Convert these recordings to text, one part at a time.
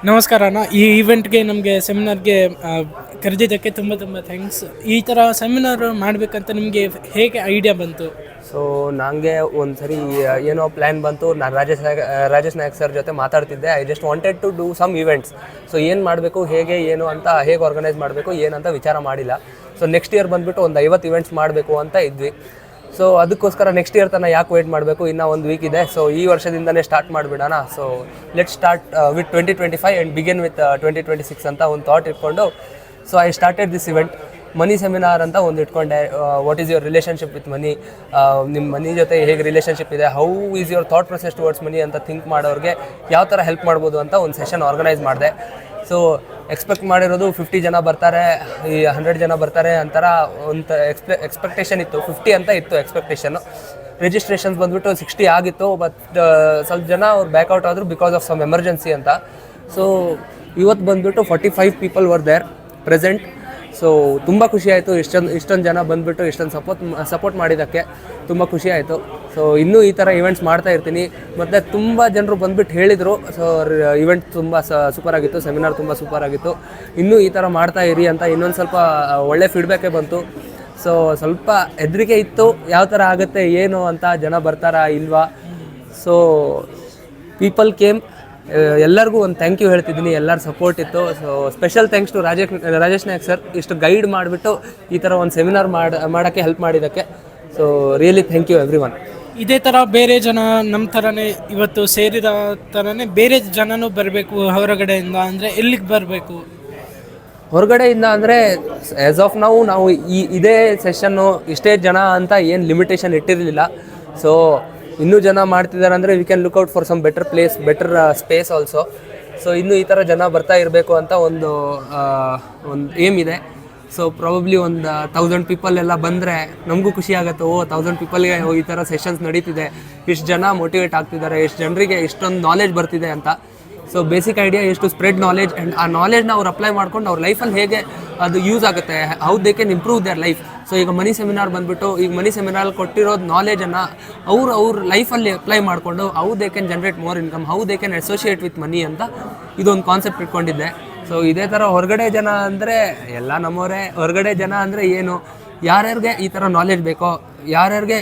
ನಮಸ್ಕಾರ ಅಣ್ಣ. ಈ ಈವೆಂಟ್ಗೆ ನಮಗೆ ಸೆಮಿನಾರ್ಗೆ ಕರೆದಿದ್ದಕ್ಕೆ ತುಂಬ ತುಂಬ ಥ್ಯಾಂಕ್ಸ್. ಈ ಥರ ಸೆಮಿನಾರ್ ಮಾಡಬೇಕಂತ ನಿಮಗೆ ಹೇಗೆ ಐಡಿಯಾ ಬಂತು? ಸೊ ನನಗೆ ಒಂದು ಸರಿ ಏನೋ ಪ್ಲ್ಯಾನ್ ಬಂತು. ನಾನು ರಾಜೇಶ್ ನಾಯಕ್ ಸರ್ ಜೊತೆ ಮಾತಾಡ್ತಿದ್ದೆ. I just wanted to do some events. So ಏನು ಮಾಡಬೇಕು, ಹೇಗೆ ಏನು ಅಂತ, ಹೇಗೆ ಆರ್ಗನೈಸ್ ಮಾಡಬೇಕು ಏನಂತ ವಿಚಾರ ಮಾಡಿಲ್ಲ. ಸೊ ನೆಕ್ಸ್ಟ್ ಇಯರ್ ಬಂದುಬಿಟ್ಟು ಒಂದು 50 ಇವೆಂಟ್ಸ್ ಮಾಡಬೇಕು ಅಂತ ಇದ್ವಿ. ಸೊ ಅದಕ್ಕೋಸ್ಕರ ನೆಕ್ಸ್ಟ್ ಇಯರ್ ತನಕ ಯಾಕೆ ವೇಟ್ ಮಾಡಬೇಕು, ಇನ್ನೂ ಒಂದು ವೀಕ್ ಇದೆ. ಸೊ ಈ ವರ್ಷದಿಂದನೇ ಸ್ಟಾರ್ಟ್ ಮಾಡಿಬಿಡೋಣ. So let start with 2025 and begin with 2026 ಅಂತ ಒಂದು ಥಾಟ್ ಇಟ್ಕೊಂಡು so I started this event. Money seminar ಅಂತ ಒಂದು ಇಟ್ಕೊಂಡೆ. What is your relationship with money, ನಿಮ್ಮ ಮನಿ ಜೊತೆ ಹೇಗೆ ರಿಲೇಷನ್ಶಿಪ್ ಇದೆ, how is your thought process towards money ಅಂತ ಥಿಂಕ್ ಮಾಡೋರಿಗೆ ಯಾವ ಥರ ಹೆಲ್ಪ್ ಮಾಡ್ಬೋದು ಅಂತ ಒಂದು ಸೆಷನ್ ಆರ್ಗನೈಸ್ ಮಾಡಿದೆ. ಸೊ ಎಕ್ಸ್ಪೆಕ್ಟ್ ಮಾಡಿರೋದು 50 ಜನ ಬರ್ತಾರೆ, ಈ 100 ಜನ ಬರ್ತಾರೆ ಅಂತರ ಒಂದು ಎಕ್ಸ್ಪೆಕ್ಟೇಷನ್ ಇತ್ತು. 50 ಅಂತ ಇತ್ತು ಎಕ್ಸ್ಪೆಕ್ಟೇಷನ್ನು. ರಿಜಿಸ್ಟ್ರೇಷನ್ಸ್ ಬಂದುಬಿಟ್ಟು 60 ಆಗಿತ್ತು. ಬಟ್ ಸ್ವಲ್ಪ ಜನ ಅವ್ರು ಬ್ಯಾಕ್ಔಟ್ ಆದರು ಬಿಕಾಸ್ ಆಫ್ ಸಮ್ ಎಮರ್ಜೆನ್ಸಿ ಅಂತ. ಸೊ ಇವತ್ತು ಬಂದುಬಿಟ್ಟು 45 people were there present. So ತುಂಬ ಖುಷಿ ಆಯಿತು. ಇಷ್ಟೊಂದು ಜನ ಬಂದುಬಿಟ್ಟು ಇಷ್ಟೊಂದು ಸಪೋರ್ಟ್ ಮಾಡಿದ್ದಕ್ಕೆ ತುಂಬ ಖುಷಿ ಆಯಿತು. ಸೊ ಇನ್ನೂ ಈ ಥರ ಇವೆಂಟ್ಸ್ ಮಾಡ್ತಾ ಇರ್ತೀನಿ. ಮತ್ತು ತುಂಬ ಜನರು ಬಂದುಬಿಟ್ಟು ಹೇಳಿದರು, ಸೊ ಇವೆಂಟ್ ತುಂಬ ಸೂಪರಾಗಿತ್ತು, ಸೆಮಿನಾರ್ ತುಂಬ ಸೂಪರಾಗಿತ್ತು, ಇನ್ನೂ ಈ ಥರ ಮಾಡ್ತಾ ಇರಿ ಅಂತ ಇನ್ನೊಂದು ಸ್ವಲ್ಪ ಒಳ್ಳೆ ಫೀಡ್ಬ್ಯಾಕೇ ಬಂತು. ಸೊ ಸ್ವಲ್ಪ ಹೆದರಿಕೆ ಇತ್ತು, ಯಾವ ಥರ ಆಗುತ್ತೆ ಏನು ಅಂತ, ಜನ ಬರ್ತಾರಾ ಇಲ್ವಾ. So people came. ಎಲ್ಲರಿಗೂ ಒಂದು ಥ್ಯಾಂಕ್ ಯು ಹೇಳ್ತಿದ್ದೀನಿ. ಎಲ್ಲರ ಸಪೋರ್ಟ್ ಇತ್ತು. So special thanks to Rajesh Nayak sir, ಇಷ್ಟು ಗೈಡ್ ಮಾಡಿಬಿಟ್ಟು ಈ ಥರ ಒಂದು ಸೆಮಿನಾರ್ ಮಾಡೋಕ್ಕೆ ಹೆಲ್ಪ್ ಮಾಡಿದ್ದಕ್ಕೆ. So really thank you everyone. ಇದೇ ಥರ ಬೇರೆ ಜನ ನಮ್ಮ ಥರನೇ ಇವತ್ತು ಸೇರಿದ ಥರನೇ ಬೇರೆ ಜನನೂ ಬರಬೇಕು ಹೊರಗಡೆಯಿಂದ. ಅಂದರೆ ಎಲ್ಲಿಗೆ ಬರಬೇಕು? ಹೊರಗಡೆಯಿಂದ ಅಂದರೆ ಆ್ಯಸ್ ಆಫ್ ನಾವು ಇದೇ ಸೆಷನ್ನು ಇಷ್ಟೇ ಜನ ಅಂತ ಏನು ಲಿಮಿಟೇಷನ್ ಇಟ್ಟಿರಲಿಲ್ಲ. ಸೊ ಇನ್ನೂ ಜನ ಮಾಡ್ತಿದ್ದಾರೆ ಅಂದರೆ we can look out for some better place, better space also. So ಇನ್ನೂ ಈ ಥರ ಜನ ಬರ್ತಾ ಇರಬೇಕು ಅಂತ ಒಂದು ಏಮ್ ಇದೆ. ಸೊ ಪ್ರಾಬಬ್ಲಿ ಒಂದು 1000 ಪೀಪಲ್ ಎಲ್ಲ ಬಂದರೆ ನಮಗೂ ಖುಷಿ ಆಗುತ್ತೆ. 1000 ಪೀಪಲ್ಗೆ ಈ ಥರ ಸೆಷನ್ಸ್ ನಡೀತಿದೆ, ಇಷ್ಟು ಜನ ಮೋಟಿವೇಟ್ ಆಗ್ತಿದ್ದಾರೆ, ಎಷ್ಟು ಜನರಿಗೆ ಇಷ್ಟೊಂದು ನಾಲೆಜ್ ಬರ್ತಿದೆ ಅಂತ. So basic idea is to spread knowledge, and ಆ ನಾಲೆಜ್ನ ಅವ್ರು ಅಪ್ಲೈ ಮಾಡ್ಕೊಂಡು ಅವ್ರ ಲೈಫಲ್ಲಿ ಹೇಗೆ ಅದು ಯೂಸ್ ಆಗುತ್ತೆ, how they can improve their life. So ಈಗ ಮನಿ ಸೆಮಿನಾರ್ ಬಂದುಬಿಟ್ಟು, ಈಗ ಮನಿ ಸೆಮಿನಾರ್ ಕೊಟ್ಟಿರೋದು ನಾಲೆಜನ್ನು ಅವ್ರ ಲೈಫಲ್ಲಿ ಅಪ್ಲೈ ಮಾಡಿಕೊಂಡು how they can generate more income, how they can associate with ಮನಿ ಅಂತ ಇದೊಂದು ಕಾನ್ಸೆಪ್ಟ್ ಇಟ್ಕೊಂಡಿದ್ದೆ. ಸೊ ಇದೇ ಥರ ಹೊರಗಡೆ ಜನ ಅಂದರೆ ಎಲ್ಲ ನಮ್ಮವರೇ. ಹೊರಗಡೆ ಜನ ಅಂದರೆ ಏನು, ಯಾರ್ಯಾರಿಗೆ ಈ ಥರ ನಾಲೆಜ್ ಬೇಕೋ, ಯಾರ್ಯಾರಿಗೆ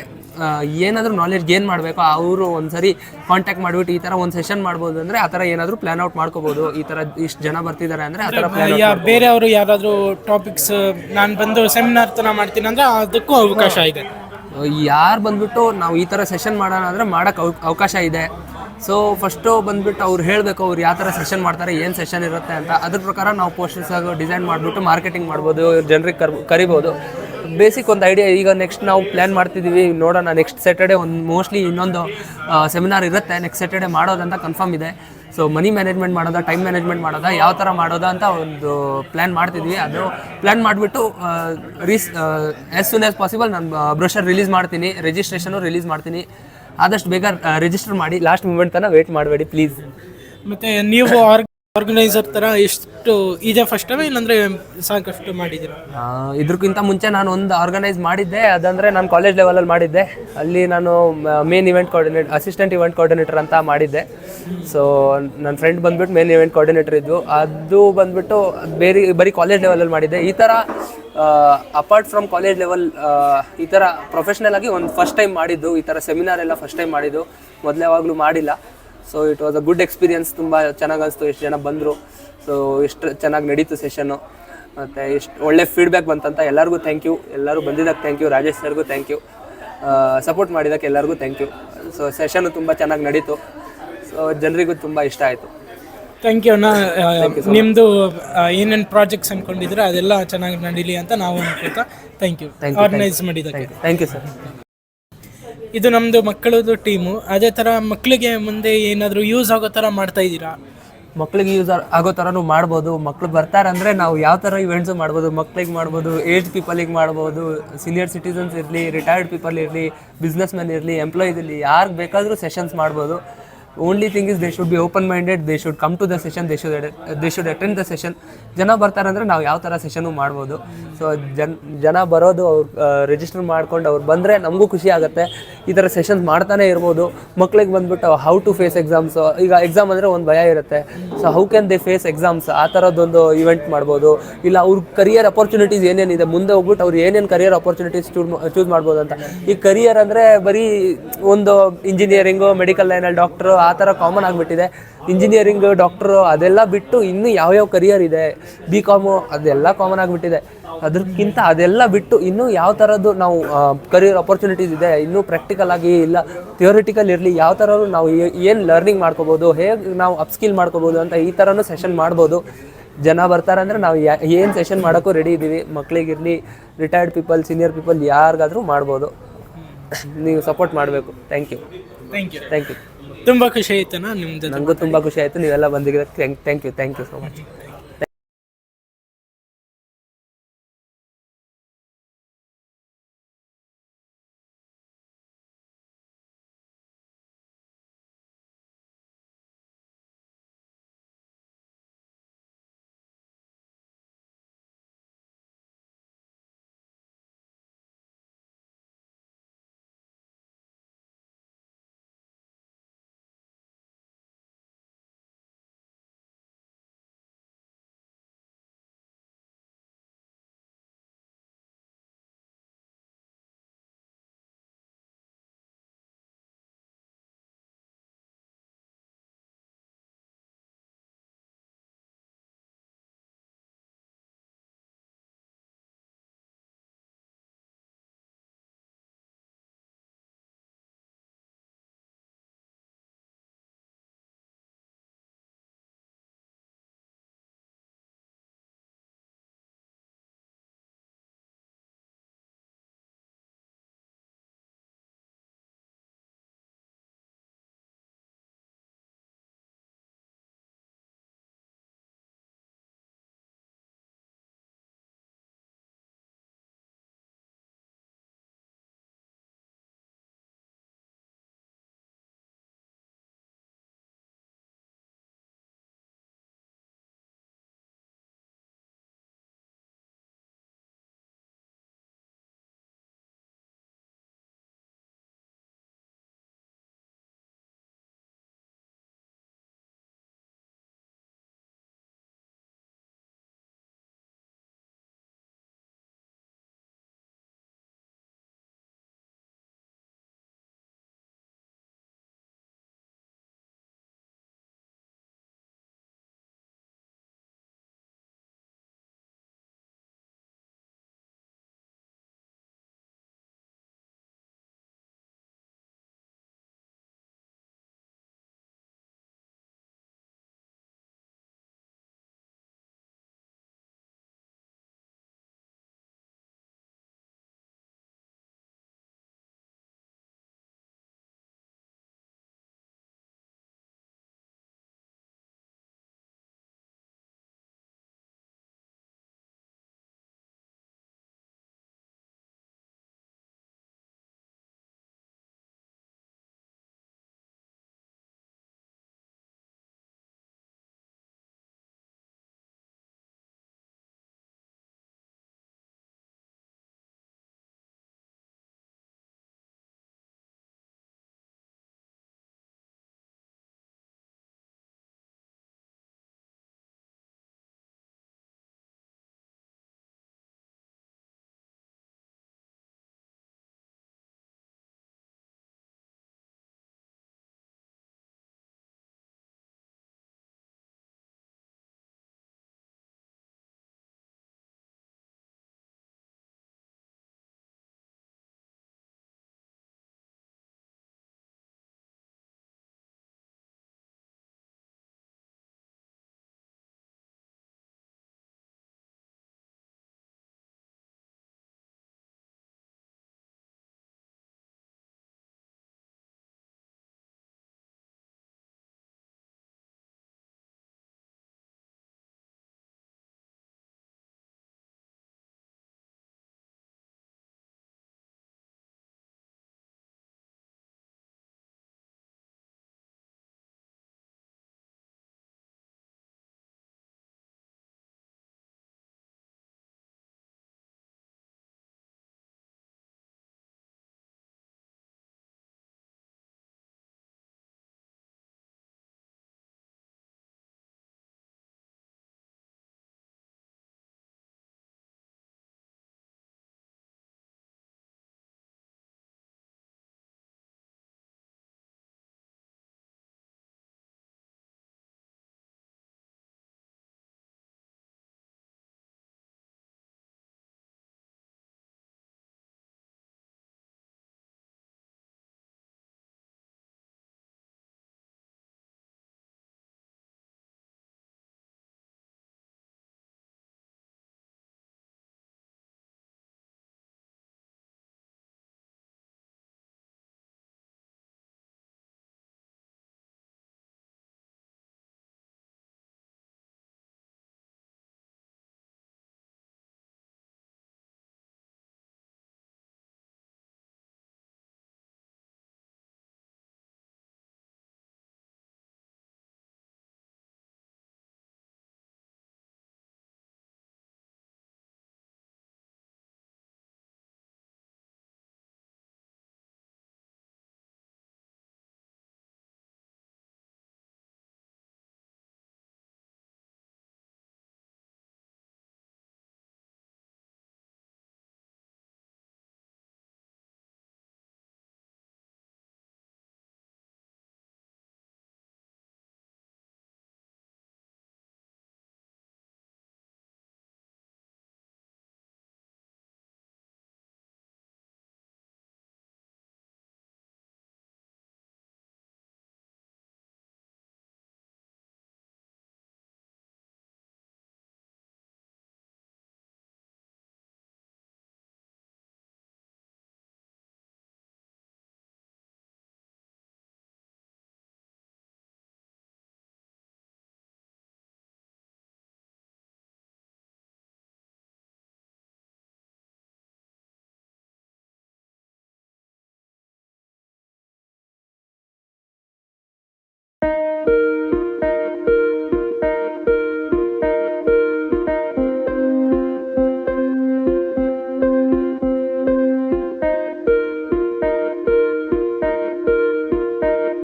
ಏನಾದರೂ ನಾಲೆಜ್ ಗೇನ್ ಮಾಡಬೇಕೋ ಅವರು ಒಂದು ಸರಿ ಕಾಂಟ್ಯಾಕ್ಟ್ ಮಾಡಿಬಿಟ್ಟು ಈ ಥರ ಒಂದು ಸೆಷನ್ ಮಾಡ್ಬೋದು ಅಂದರೆ ಆ ಥರ ಏನಾದರೂ ಪ್ಲ್ಯಾನ್ ಔಟ್ ಮಾಡ್ಕೋಬೋದು. ಈ ಥರ ಇಷ್ಟು ಜನ ಬರ್ತಿದ್ದಾರೆ ಅಂದರೆ ಆ ಥರ ಬೇರೆಯವರು ಯಾರಾದರೂ ಟಾಪಿಕ್ಸ್ ನಾನು ಬಂದು ಸೆಮಿನಾರ್ ಥರ ಮಾಡ್ತೀನಿ ಅಂದರೆ ಅದಕ್ಕೂ ಅವಕಾಶ ಇದೆ. ಯಾರು ಬಂದುಬಿಟ್ಟು ನಾವು ಈ ಥರ ಸೆಷನ್ ಮಾಡೋಣ ಅಂದರೆ ಮಾಡೋಕ್ಕೆ ಅವಕಾಶ ಇದೆ. ಸೊ ಫಸ್ಟು ಬಂದುಬಿಟ್ಟು ಅವ್ರು ಹೇಳಬೇಕು ಅವ್ರು ಯಾವ ಥರ ಸೆಷನ್ ಮಾಡ್ತಾರೆ, ಏನು ಸೆಷನ್ ಇರುತ್ತೆ ಅಂತ. ಅದ್ರ ಪ್ರಕಾರ ನಾವು ಪೋಸ್ಟರ್ಸ್ ಡಿಸೈನ್ ಮಾಡಿಬಿಟ್ಟು ಮಾರ್ಕೆಟಿಂಗ್ ಮಾಡ್ಬೋದು, ಜನರಿಗೆ ಕರಿಬೋದು. ಬೇಸಿಕ್ ಒಂದು ಐಡಿಯಾ. ಈಗ ನೆಕ್ಸ್ಟ್ ನಾವು ಪ್ಲ್ಯಾನ್ ಮಾಡ್ತಿದ್ದೀವಿ, ನೋಡೋಣ. ನೆಕ್ಸ್ಟ್ ಸ್ಯಾಟರ್ಡೆ ಒಂದು ಮೋಸ್ಟ್ಲಿ ಇನ್ನೊಂದು ಸೆಮಿನಾರ್ ಇರುತ್ತೆ. ನೆಕ್ಸ್ಟ್ ಸ್ಯಾಟರ್ಡೆ ಮಾಡೋದಂತ ಕನ್ಫರ್ಮ್ ಇದೆ. ಸೊ ಮನಿ ಮ್ಯಾನೇಜ್ಮೆಂಟ್ ಮಾಡೋದಾ, ಟೈಮ್ ಮ್ಯಾನೇಜ್ಮೆಂಟ್ ಮಾಡೋದಾ, ಯಾವ ಥರ ಮಾಡೋದಾ ಅಂತ ಒಂದು ಪ್ಲ್ಯಾನ್ ಮಾಡ್ತಿದ್ವಿ. ಅದು ಪ್ಲ್ಯಾನ್ ಮಾಡಿಬಿಟ್ಟು ಆ್ಯಸ್ ಸೂನ್ ಆ್ಯಸ್ ಪಾಸಿಬಲ್ ನಾನು ಬ್ರೋಷರ್ ರಿಲೀಸ್ ಮಾಡ್ತೀನಿ, ರಿಜಿಸ್ಟ್ರೇಷನು ರಿಲೀಸ್ ಮಾಡ್ತೀನಿ. ಆದಷ್ಟು ಬೇಗ ರಿಜಿಸ್ಟರ್ ಮಾಡಿ. ಲಾಸ್ಟ್ ಮೂಮೆಂಟ್ ತನಕ ವೇಟ್ ಮಾಡಬೇಡಿ ಪ್ಲೀಸ್. ಮತ್ತು ನೀವು ಆರ್ಗನೈಸರ್ ಥರ ಎಷ್ಟು ಇದೇ ಫಸ್ಟ್ ಟೈಮ್ ಇಲ್ಲಾಂದರೆ ಸಾಕಷ್ಟು ಮಾಡಿದ್ದೀರಾ? ಇದಕ್ಕಿಂತ ಮುಂಚೆ ನಾನು ಒಂದು ಆರ್ಗನೈಸ್ ಮಾಡಿದ್ದೆ. ಅದಂದರೆ ನಾನು ಕಾಲೇಜ್ ಲೆವೆಲಲ್ಲಿ ಮಾಡಿದ್ದೆ. ಅಲ್ಲಿ ನಾನು main event assistant event coordinator ಅಂತ ಮಾಡಿದ್ದೆ. ಸೊ ನನ್ನ ಫ್ರೆಂಡ್ ಬಂದುಬಿಟ್ಟು ಮೇನ್ ಇವೆಂಟ್ ಕೋಆರ್ಡಿನೇಟರ್ ಇದ್ದು, ಅದು ಬಂದುಬಿಟ್ಟು ಬರೀ ಕಾಲೇಜ್ ಲೆವೆಲಲ್ಲಿ ಮಾಡಿದ್ದೆ. ಈ ಥರ ಅಪಾರ್ಟ್ ಫ್ರಮ್ ಕಾಲೇಜ್ ಲೆವೆಲ್ ಈ ಥರ ಪ್ರೊಫೆಷ್ನಲ್ ಆಗಿ ಒಂದು ಫಸ್ಟ್ ಟೈಮ್ ಮಾಡಿದ್ದು. ಈ ಥರ ಸೆಮಿನಾರ್ ಎಲ್ಲ ಫಸ್ಟ್ ಟೈಮ್ ಮಾಡಿದ್ದು, ಮೊದಲು ಯಾವಾಗಲೂ ಮಾಡಿಲ್ಲ. So it was a good experience. ತುಂಬ ಚೆನ್ನಾಗಿ ಅನಿಸ್ತು. ಎಷ್ಟು ಜನ ಬಂದರು, ಸೊ ಎಷ್ಟು ಚೆನ್ನಾಗಿ ನಡೀತು ಸೆಷನ್ನು, ಮತ್ತು ಎಷ್ಟು ಒಳ್ಳೆ ಫೀಡ್ಬ್ಯಾಕ್ ಬಂತಂತ ಎಲ್ಲರಿಗೂ ಥ್ಯಾಂಕ್ ಯು. ಎಲ್ಲರೂ ಬಂದಿದ್ದಕ್ಕೆ ಥ್ಯಾಂಕ್ ಯು. ರಾಜೇಶ್ ಸರ್ಗೂ ಥ್ಯಾಂಕ್ ಯು. ಸಪೋರ್ಟ್ ಮಾಡಿದ್ದಕ್ಕೆ ಎಲ್ಲರಿಗೂ ಥ್ಯಾಂಕ್ ಯು. ಸೊ ಸೆಷನ್ನು ತುಂಬ ಚೆನ್ನಾಗಿ ನಡೀತು. ಸೊ ಜನರಿಗೂ ತುಂಬ ಇಷ್ಟ ಆಯಿತು. ಥ್ಯಾಂಕ್ ಯು ಅಣ್ಣ. ನಿಮ್ಮದು ಏನೇನು ಪ್ರಾಜೆಕ್ಟ್ಸ್ ಅಂದ್ಕೊಂಡಿದ್ರೆ ಅದೆಲ್ಲ ಚೆನ್ನಾಗಿ ನಡೀಲಿ ಅಂತ ನಾವು ಅನ್ಕೊಳ್ತಾ ಥ್ಯಾಂಕ್ ಯು ಆರ್ಗನೈಸ್ ಮಾಡಿದ್ದಕ್ಕೆ. Thank you sir. ಇದು ನಮ್ಮದು ಮಕ್ಕಳದು ಟೀಮು. ಅದೇ ಥರ ಮಕ್ಕಳಿಗೆ ಮುಂದೆ ಏನಾದರೂ ಯೂಸ್ ಆಗೋ ಥರ ಮಾಡ್ತಾ ಇದ್ದೀರಾ? ಮಕ್ಳಿಗೆ ಯೂಸ್ ಆಗೋ ಥರನೂ ಮಾಡ್ಬೋದು. ಮಕ್ಳು ಬರ್ತಾರೆ ಅಂದರೆ ನಾವು ಯಾವ ಥರ ಇವೆಂಟ್ಸು ಮಾಡ್ಬೋದು. ಮಕ್ಳಿಗೆ ಮಾಡ್ಬೋದು, ಏಜ್ ಪೀಪಲಿಗೆ ಮಾಡ್ಬೋದು, ಸೀನಿಯರ್ ಸಿಟಿಸನ್ಸ್ ಇರಲಿ, ರಿಟೈರ್ಡ್ ಪೀಪಲ್ ಇರಲಿ, ಬಿಸ್ನೆಸ್ ಮ್ಯಾನ್ ಇರಲಿ, ಎಂಪ್ಲಾಯೀಸ್ ಇರಲಿ, ಯಾರಿಗೆ ಬೇಕಾದರೂ ಸೆಷನ್ಸ್ ಮಾಡ್ಬೋದು. Only thing is they should be open minded, they should come to the session, they should attend the session. ಜನ ಬರ್ತಾರೆ ಅಂದರೆ ನಾವು ಯಾವ ಥರ ಸೆಷನ್ನು ಮಾಡ್ಬೋದು. ಸೊ ಜನ ಬರೋದು ಅವ್ರು ರಿಜಿಸ್ಟರ್ ಮಾಡ್ಕೊಂಡು ಅವ್ರು ಬಂದರೆ ನಮಗೂ ಖುಷಿ ಆಗುತ್ತೆ. ಈ ಥರ ಸೆಷನ್ಸ್ ಮಾಡ್ತಾನೆ ಇರ್ಬೋದು. ಮಕ್ಳಿಗೆ ಬಂದ್ಬಿಟ್ಟು ಹೌ ಟು ಫೇಸ್ ಎಕ್ಸಾಮ್ಸ್, ಈಗ ಎಕ್ಸಾಮ್ ಅಂದರೆ ಒಂದು ಭಯ ಇರುತ್ತೆ. So how can they face exams, ಆ ಥರದ್ದೊಂದು ಇವೆಂಟ್ ಮಾಡ್ಬೋದು. ಇಲ್ಲ ಅವ್ರ ಕರಿಯರ್ ಅಪರ್ಚುನಿಟೀಸ್ ಏನೇನಿದೆ, ಮುಂದೆ ಹೋಗ್ಬಿಟ್ಟು ಅವ್ರು ಏನೇನು ಕರಿಯರ್ ಅಪರ್ಚುನಿಟೀಸ್ ಚೂಸ್ ಮಾಡ್ಬೋದು ಅಂತ. ಈ ಕರಿಯರ್ ಅಂದರೆ ಬರೀ ಒಂದು ಇಂಜಿನಿಯರಿಂಗು, ಮೆಡಿಕಲ್ ಲೈನಲ್ಲಿ ಡಾಕ್ಟ್ರು ಆ ಥರ ಕಾಮನ್ ಆಗಿಬಿಟ್ಟಿದೆ. ಇಂಜಿನಿಯರಿಂಗು, ಡಾಕ್ಟ್ರು ಅದೆಲ್ಲ ಬಿಟ್ಟು ಇನ್ನೂ ಯಾವ್ಯಾವ ಕರಿಯರ್ ಇದೆ, BCom ಅದೆಲ್ಲ ಕಾಮನ್ ಆಗಿಬಿಟ್ಟಿದೆ. ಅದಕ್ಕಿಂತ ಅದೆಲ್ಲ ಬಿಟ್ಟು ಇನ್ನೂ ಯಾವ ಥರದ್ದು ನಾವು ಕರಿಯರ್ ಅಪರ್ಚುನಿಟೀಸ್ ಇದೆ, ಇನ್ನೂ ಪ್ರಾಕ್ಟಿಕಲ್ ಆಗಿ ಇಲ್ಲ ಥಿಯೋರಿಟಿಕಲ್ ಇರಲಿ, ಯಾವ ಥರ ನಾವು ಏನು ಲರ್ನಿಂಗ್ ಮಾಡ್ಕೋಬೋದು, ಹೇಗೆ ನಾವು ಅಪ್ಸ್ಕಿಲ್ ಮಾಡ್ಕೋಬೋದು ಅಂತ ಈ ಥರನೂ ಸೆಷನ್ ಮಾಡ್ಬೋದು. ಜನ ಬರ್ತಾರೆ ಅಂದರೆ ನಾವು ಏನು ಸೆಷನ್ ಮಾಡೋಕ್ಕೂ ರೆಡಿ ಇದ್ದೀವಿ. ಮಕ್ಕಳಿಗಿರಲಿ, ರಿಟೈರ್ಡ್ ಪೀಪಲ್, ಸೀನಿಯರ್ ಪೀಪಲ್ ಯಾರಿಗಾದರೂ ಮಾಡ್ಬೋದು. ನೀವು ಸಪೋರ್ಟ್ ಮಾಡಬೇಕು. Thank you. ತುಂಬ ಖುಷಿ ಆಯ್ತಣ್ಣ ನಿಮ್ದು. ನನಗೂ ತುಂಬ ಖುಷಿ ಆಯಿತು ನೀವೆಲ್ಲ ಬಂದಿದ್ದೀರ. Thank you so much.